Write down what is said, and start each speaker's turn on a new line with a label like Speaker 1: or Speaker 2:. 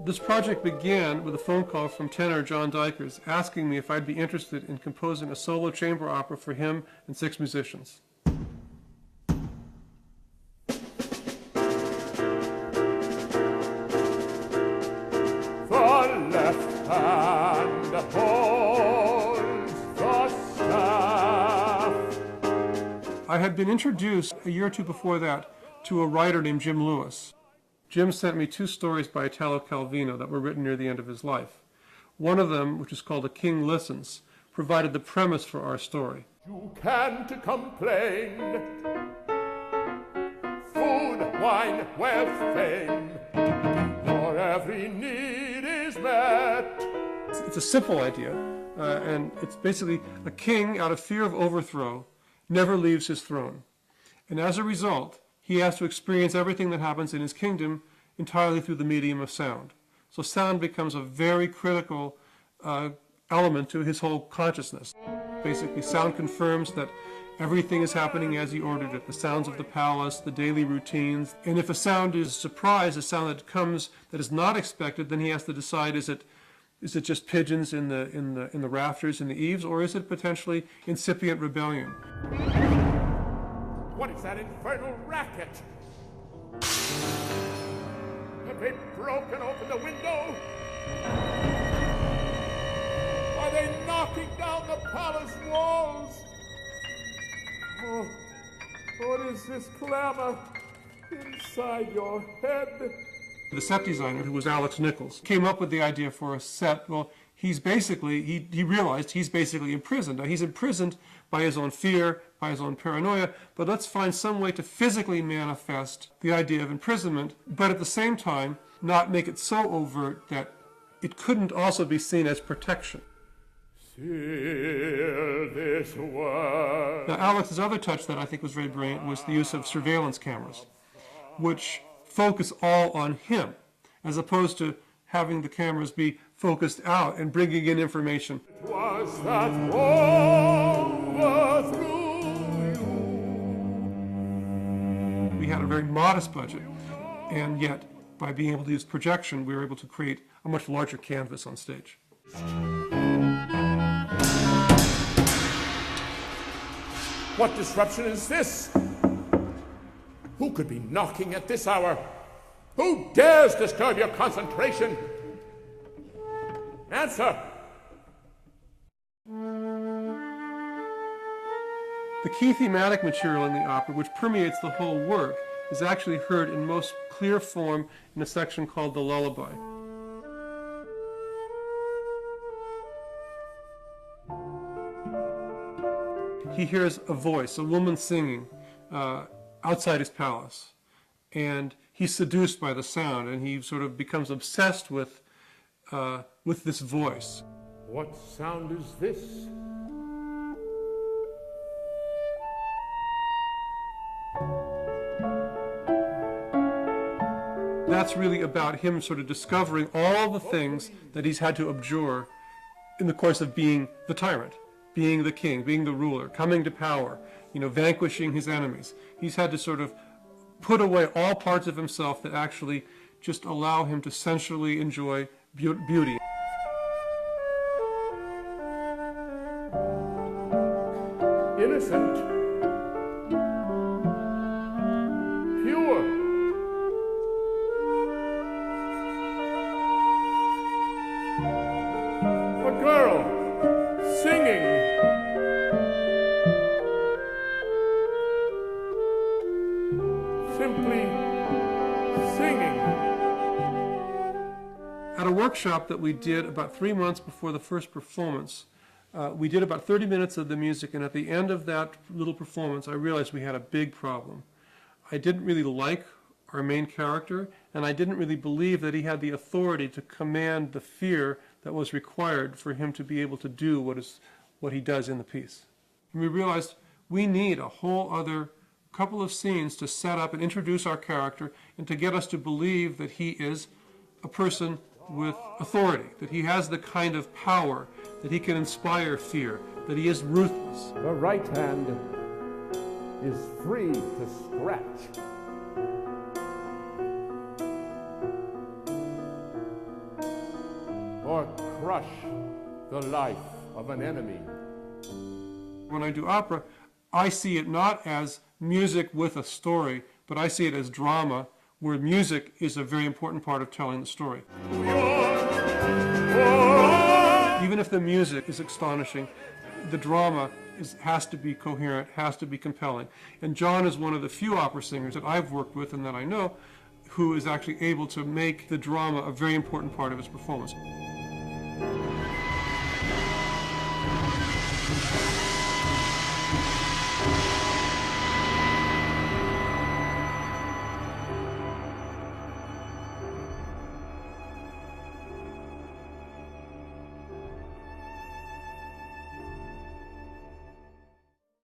Speaker 1: This project began with a phone call from tenor John Duykers asking me if I'd be interested in composing a solo chamber opera for him and 6 musicians.
Speaker 2: The left hand holds the staff.
Speaker 1: I had been introduced a year or two before that to a writer named Jim Lewis. Jim sent me 2 stories by Italo Calvino that were written near the end of his life. One of them, which is called A King Listens, provided the premise for our story.
Speaker 2: You can't complain. Food, wine, wealth, fame, your every need is met.
Speaker 1: It's a simple idea, and it's basically a king, out of fear of overthrow, never leaves his throne. And as a result, he has to experience everything that happens in his kingdom entirely through the medium of sound. So sound becomes a very critical element to his whole consciousness. Basically, sound confirms that everything is happening as he ordered it, the sounds of the palace, the daily routines. And if a sound is a surprise, a sound that comes that is not expected, then he has to decide, is it just pigeons in the rafters, in the eaves, or is it potentially incipient rebellion?
Speaker 2: What is that infernal racket? Have they broken open the window? Are they knocking down the palace walls? Oh, what is this clamor inside your head?
Speaker 1: The set designer, who was Alex Nichols, came up with the idea for a set. Well, he's basically, he realized he's basically imprisoned. Now, he's imprisoned by his own fear, by his own paranoia, but let's find some way to physically manifest the idea of imprisonment, but at the same time, not make it so overt that it couldn't also be seen as protection.
Speaker 2: Seal this word.
Speaker 1: Now, Alex's other touch that I think was very brilliant was the use of surveillance cameras, which focus all on him, as opposed to having the cameras be focused out and bringing in information.
Speaker 2: It was that overthrew you.
Speaker 1: We had a very modest budget, and yet by being able to use projection, we were able to create a much larger canvas on stage.
Speaker 2: What disruption is this? Who could be knocking at this hour? Who dares disturb your concentration? Answer!
Speaker 1: The key thematic material in the opera, which permeates the whole work, is actually heard in most clear form in a section called the lullaby. He hears a voice, a woman singing outside his palace, and he's seduced by the sound, and he sort of becomes obsessed with this voice.
Speaker 2: What sound is this?
Speaker 1: That's really about him sort of discovering all the things that he's had to abjure in the course of being the tyrant, being the king, being the ruler, coming to power, vanquishing his enemies. He's had to sort of put away all parts of himself that actually just allow him to sensually enjoy beauty.
Speaker 2: Innocent. Pure. A girl singing. Simply singing.
Speaker 1: At a workshop that we did about 3 months before the first performance, we did about 30 minutes of the music, and at the end of that little performance, I realized we had a big problem. I didn't really like our main character, and I didn't really believe that he had the authority to command the fear that was required for him to be able to do what he does in the piece. And we realized we need a whole other couple of scenes to set up and introduce our character and to get us to believe that he is a person with authority, that he has the kind of power, that he can inspire fear, that he is ruthless.
Speaker 2: The right hand is free to scratch. or crush the life of an enemy.
Speaker 1: When I do opera, I see it not as music with a story, but I see it as drama, where music is a very important part of telling the story. Even if the music is astonishing, the drama has to be coherent, has to be compelling. And John is one of the few opera singers that I've worked with and that I know who is actually able to make the drama a very important part of his performance.